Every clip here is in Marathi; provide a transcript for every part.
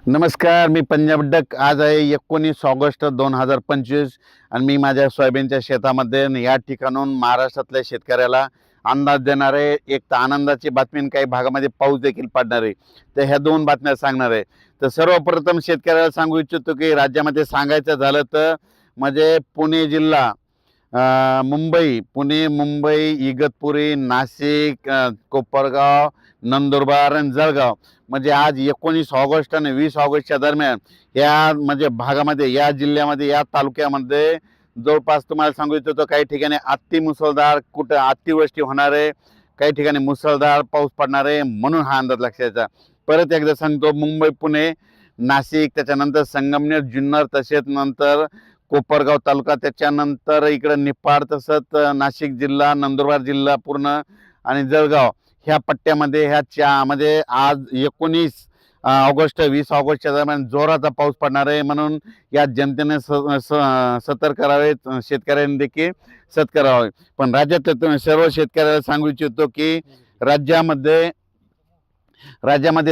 नमस्कार, मी पंजाब डक. आज आहे 19 ऑगस्ट 2025 आणि मी माझ्या सोयाबीनच्या शेतामध्ये आणि या ठिकाणून महाराष्ट्रातल्या शेतकऱ्याला अंदाज देणारे एक तर आनंदाची बातमी आणि काही भागामध्ये पाऊस देखील पडणार आहे. तर ह्या दोन बातम्या सांगणार आहे. तर सर्वप्रथम शेतकऱ्याला सांगू इच्छितो की राज्यामध्ये सांगायचं झालं तर म्हणजे पुणे जिल्हा, पुणे, मुंबई, इगतपुरी, नाशिक, कोपरगाव, नंदुरबार आणि जळगाव म्हणजे आज 19 ऑगस्ट आणि 20 ऑगस्टच्या दरम्यान या म्हणजे भागामध्ये, या जिल्ह्यामध्ये, या तालुक्यामध्ये जवळपास तुम्हाला सांगू इच्छितो काही ठिकाणी अति मुसळधार, कुठं अतिवृष्टी होणार आहे, काही ठिकाणी मुसळधार पाऊस पडणार आहे, म्हणून हा अंदाज लक्षात. परत एकदा सांगतो, मुंबई, पुणे, नाशिक, त्याच्यानंतर संगमनेर, जुन्नर, तसेच नंतर कोपरगाव तालुका, त्याच्यानंतर इकडं निफाड, तसंच नाशिक जिल्हा, नंदुरबार जिल्हा पूर्ण आणि जळगाव ह्या पट्ट्यामध्ये ह्या म्हणजे आज 19 ऑगस्ट 20 ऑगस्टच्या दरम्यान जोराचा पाऊस पडणार आहे. म्हणून या जनतेने सतर्क करावे, शेतकऱ्यांनी देखील सतर्क करावे. पण राज्यात सर्व शेतकऱ्याला सांगू इच्छितो की राज्यामध्ये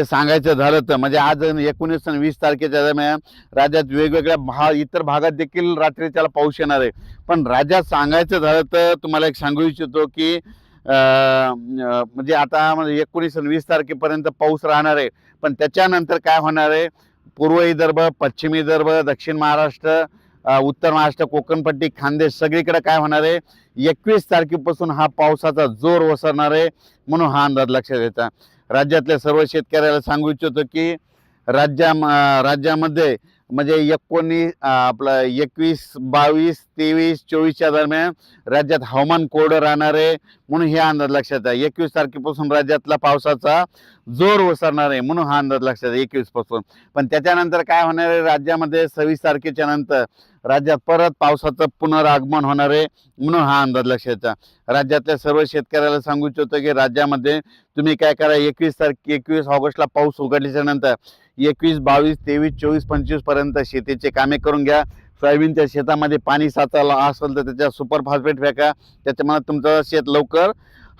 सांगायचं झालं तर म्हणजे आज 19 आणि 20 तारखेच्या दरम्यान राज्यात वेगवेगळ्या इतर भागात देखील रात्रीच्याला पाऊस येणार आहे. पण राज्यात सांगायचं झालं तर तुम्हाला एक सांगू इच्छितो की म्हणजे आता म्हणजे 19 आणि 20 तारखेपर्यंत पाऊस राहणार आहे. पण त्याच्यानंतर काय होणार आहे, पूर्व विदर्भ, पश्चिम विदर्भ, दक्षिण महाराष्ट्र, उत्तर महाराष्ट्र, कोकणपट्टी, खानदेश सगळीकडे काय होणार आहे, 21 तारखेपासून हा पावसाचा जोर ओसरणार आहे. म्हणून हा अंदाज लक्षात घ्यायचा. राज्यातल्या सर्व शेतकऱ्याला सांगू इच्छितो की राज्यामध्ये म्हणजे 21, 22, 23, 24च्या दरम्यान राज्यात हवामान कोरडं राहणार आहे. म्हणून हे अंदाज लक्षात आहे. 21 तारखेपासून राज्यातला पावसाचा जोर ओसरणार आहे, म्हणून हा अंदाज लक्षात आहे 21 पासून. पण त्याच्यानंतर काय होणार आहे, राज्यामध्ये 26 तारखेच्या नंतर राज्यात परत पावसाचं पुनरागमन होणार आहे. म्हणून हा अंदाज लक्षात आहे. राज्यातल्या सर्व शेतकऱ्याला सांगू इच्छितो की राज्यामध्ये तुम्ही काय करा, 21 ऑगस्टला पाऊस उघडल्याच्या नंतर 21, 22, 23, 24, 25 पर्यंत शेतीचे कामे करून घ्या. सोयाबीनच्या शेतामध्ये पाणी साचायला असेल तर त्याच्या सुपर फॉस्फेट फेका, त्याच्यामुळे तुमचं शेत लवकर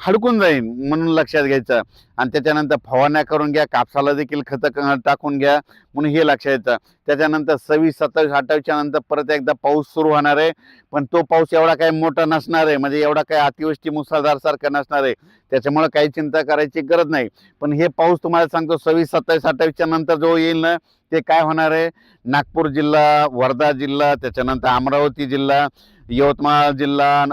हडकून जाईल, म्हणून लक्षात घ्यायचं. आणि त्याच्यानंतर फवारण्या करून घ्या, कापसाला देखील खतं टाकून घ्या, म्हणून हे लक्षात घ्यायचं. त्याच्यानंतर 26, 27, 28च्या नंतर परत एकदा पाऊस सुरू होणार आहे. पण तो पाऊस एवढा काही मोठा नसणार आहे, म्हणजे एवढा काही अतिवृष्टी मुसळधार सारखा नसणार आहे. त्याच्यामुळे काही चिंता करायची गरज नाही. पण हे पाऊस तुम्हाला सांगतो 26, 27, 28च्या नंतर जो येईल ना, ते काय होणार आहे, नागपूर जिल्हा, वर्धा जिल्हा, त्याच्यानंतर अमरावती जिल्हा, यवतमाळ जिल्हा,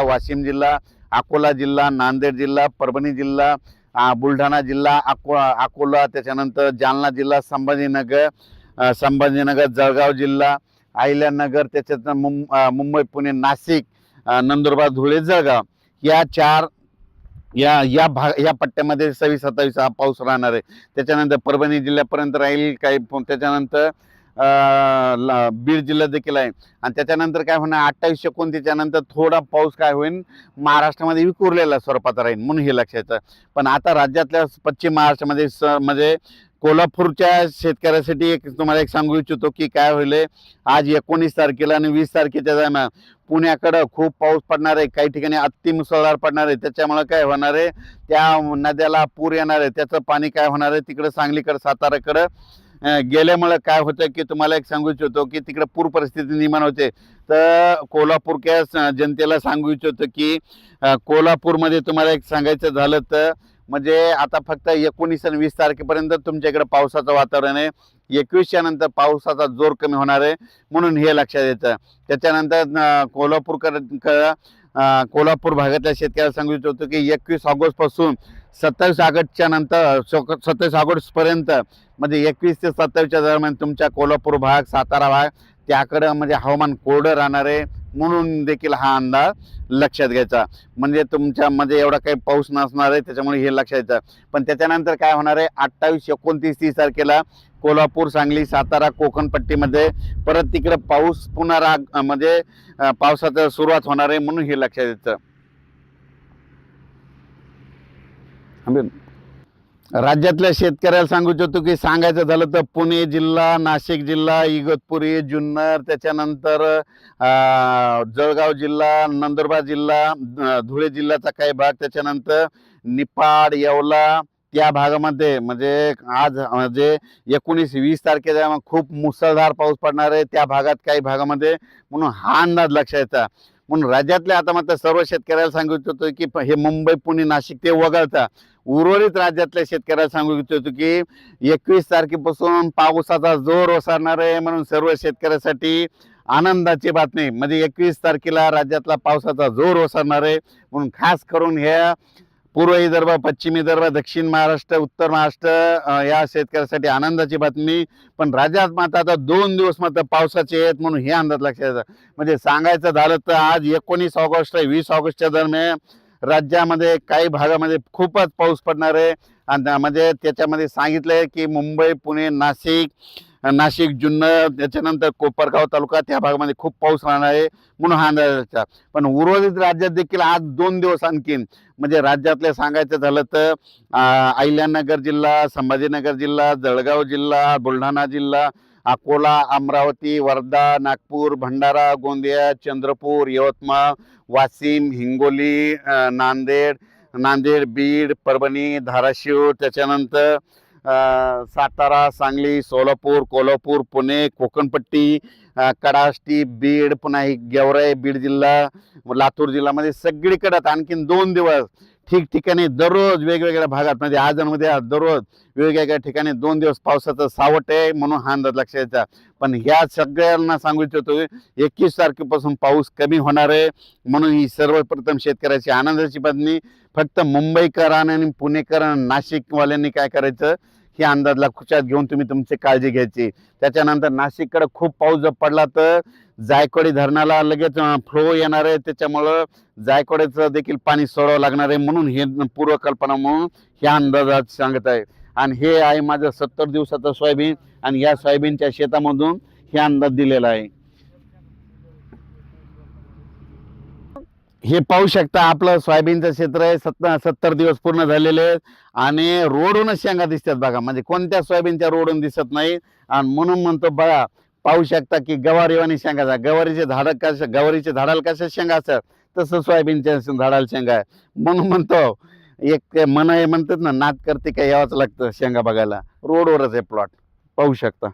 वाशिम जिल्हा, अकोला जिल्हा, नांदेड जिल्हा, परभणी जिल्हा, बुलढाणा जिल्हा, अकोला, त्याच्यानंतर जालना जिल्हा, संभाजीनगर, जळगाव जिल्हा, अहिल्यानगर, त्याच्यात मुंबई, पुणे, नाशिक, नंदुरबार, धुळे, जळगाव या पट्ट्यामध्ये 26, 27 हा पाऊस राहणार आहे. त्याच्यानंतर परभणी जिल्ह्यापर्यंत राहील काही. त्याच्यानंतर बीड जिल्हा देखील आहे. आणि त्याच्यानंतर काय होणार, 28, 29च्या नंतर थोडा पाऊस काय होईल, महाराष्ट्रामध्ये विखुरलेला स्वरूपाचा राहील, म्हणून हे लक्षात. पण आता राज्यातल्या पश्चिम महाराष्ट्रामध्ये म्हणजे कोल्हापूरच्या शेतकऱ्यासाठी तुम्हाला एक सांगू इच्छितो की काय होईल, आज 19 तारखेला आणि 20 तारखेच्या दरम्यान पुण्याकडं खूप पाऊस पडणार आहे, काही ठिकाणी अति मुसळधार पडणार आहे. त्याच्यामुळे काय होणार आहे, त्या नद्याला पूर येणार आहे. त्याचं पाणी काय होणार आहे, तिकडं सांगलीकडं, साताराकडं गेल्यामुळे काय होतं की तुम्हाला एक सांगू इच्छितो की तिकडे पूर परिस्थिती निर्माण होते. तर कोल्हापूरच्या जनतेला सांगू इच्छितो की कोल्हापूरमध्ये तुम्हाला एक सांगायचं झालं तर म्हणजे आता फक्त 19 आणि 20 तारखेपर्यंत तुमच्याकडे पावसाचं वातावरण आहे. 21च्या नंतर पावसाचा जोर कमी होणार आहे, म्हणून हे लक्षात येतं. त्याच्यानंतर कोल्हापूर भागातल्या शेतकऱ्याला सांगू इच्छितो की 21 ऑगस्टपासून 27 ऑगस्टच्या नंतर 27 ऑगस्टपर्यंत म्हणजे 21 ते 27च्या दरम्यान तुमच्या कोल्हापूर भाग, सातारा भाग त्याकडं म्हणजे हवामान कोरडं राहणार आहे, म्हणून देखील हा अंदाज लक्षात घ्यायचा. म्हणजे तुमच्यामध्ये एवढा काही पाऊस नसणार आहे, त्याच्यामुळे हे लक्षात घ्यायचं. पण त्याच्यानंतर काय होणार आहे, 28, 29, 30 तारखेला कोल्हापूर, सांगली, सातारा, कोकणपट्टीमध्ये परत तिकडे पाऊस म्हणजे पावसाचं सुरुवात होणार आहे, म्हणून हे लक्षात घ्यायचं. राज्यातल्या शेतकऱ्याला सांगू इच्छितो की सांगायचं झालं तर पुणे जिल्हा, नाशिक जिल्हा, इगतपुरी, जुन्नर, त्याच्यानंतर जळगाव जिल्हा, नंदुरबार जिल्हा, धुळे जिल्ह्याचा काही भाग, त्याच्यानंतर निफाड, येवला, त्या भागामध्ये म्हणजे आज म्हणजे 19-20 तारखेला खूप मुसळधार पाऊस पडणार आहे त्या भागात, काही भागामध्ये, म्हणून हा अंदाज लक्षात. म्हणून राज्यातल्या आता मात्र सर्व शेतकऱ्याला सांगू इच्छितो की हे मुंबई, पुणे, नाशिक ते वगळता उर्वरित राज्यातल्या शेतकऱ्याला सांगू इच्छितो की 21 तारखेपासून पावसाचा जोर ओसरणार आहे. म्हणून सर्व शेतकऱ्यासाठी आनंदाची बातमी, म्हणजे 21 तारखेला राज्यातला पावसाचा जोर ओसरणार आहे. म्हणून खास करून ह्या पूर्व विदर्भ, पश्चिम विदर्भ, दक्षिण महाराष्ट्र, उत्तर महाराष्ट्र या शेतकऱ्यासाठी आनंदाची बातमी. पण राज्यात मात्र आता 2 दिवस मात्र पावसाचे आहेत, म्हणून हे अंदाज लक्षात येतं. म्हणजे सांगायचं झालं तर आज 19 ऑगस्ट 20 ऑगस्टच्या दरम्यान राज्यामध्ये काही भागामध्ये खूपच पाऊस पडणार आहे. आणि म्हणजे त्याच्यामध्ये सांगितलंय की मुंबई, पुणे, नाशिक, जुन्नर, त्याच्यानंतर कोपरगाव तालुका त्या भागामध्ये खूप पाऊस राहणार आहे, म्हणून हा अंदाज. पण उर्वरित राज्यात देखील आज 2 दिवस आणखीन, म्हणजे राज्यातले सांगायचं झालं तर अहिल्यानगर जिल्हा, संभाजीनगर जिल्हा, जळगाव जिल्हा, बुलढाणा जिल्हा, अकोला, अमरावती, वर्धा, नागपूर, भंडारा, गोंदिया, चंद्रपूर, यवतमाळ, वाशिम, हिंगोली, नांदेड, बीड, परभणी, धाराशिव, त्याच्यानंतर सातारा, सांगली, सोलापूर, कोल्हापूर, पुणे, कोकणपट्टी, कडाष्टी, बीड, पुन्हा गेवराई, बीड जिल्हा, लातूर जिल्ह्यामध्ये सगळीकडे आणखीन 2 दिवस ठिकठिकाणी दररोज वेगवेगळ्या भागात, म्हणजे आजमध्ये दररोज वेगवेगळ्या ठिकाणी 2 दिवस पावसाचं सावट आहे, म्हणून हा अंदाज लक्षात यायचा. पण ह्या सगळ्यांना सांगू इच्छितो 21 तारखेपासून पाऊस कमी होणार आहे, म्हणून ही सर्वप्रथम शेतकऱ्याची आनंदाची बातमी. फक्त मुंबईकरांनी आणि पुणेकरांनी, नाशिकवाल्यांनी काय करायचं, हे अंदाज लक्षात घेऊन तुम्ही तुमची काळजी घ्यायची. त्याच्यानंतर नाशिककडे खूप पाऊस जर पडला तर जायकवाडी धरणाला लगेच फ्लो येणार आहे, त्याच्यामुळं जायकवाडीचं देखील पाणी सोडावं लागणार आहे, म्हणून हे पूर्वकल्पना म्हणून ह्या अंदाजात सांगत आहे. आणि हे आहे माझं 70 दिवसाचं सोयाबीन, आणि या सोयाबीनच्या शेतामधून हे अंदाज दिलेला आहे. हे पाहू शकता, आपलं सोयाबीनचं क्षेत्र आहे. 70 दिवस पूर्ण झालेले आहेत, आणि रोडूनच शेंगा दिसतात बघा, म्हणजे कोणत्या सोयाबीनच्या रोडून दिसत नाही. आणि म्हणून म्हणतो बघा, पाहू शकता की गवारीवाणी शेंगा, गवारीचे झाडाला कशा शेंगा असतात, तसं सोयाबीनच्या झाडाला शेंगा आहे. म्हणून म्हणतो, एक मन आहे म्हणतात ना, नाद करते काय यावंच लागतं शेंगा बघायला. रोडवरच आहे प्लॉट, पाहू शकता.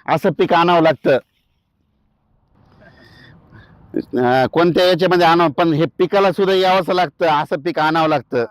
असं पीक आणावं लागतं, कोणत्या याच्यामध्ये आणावं, पण हे पिकाला सुद्धा यावंच लागतं, असं पीक आणावं लागतं.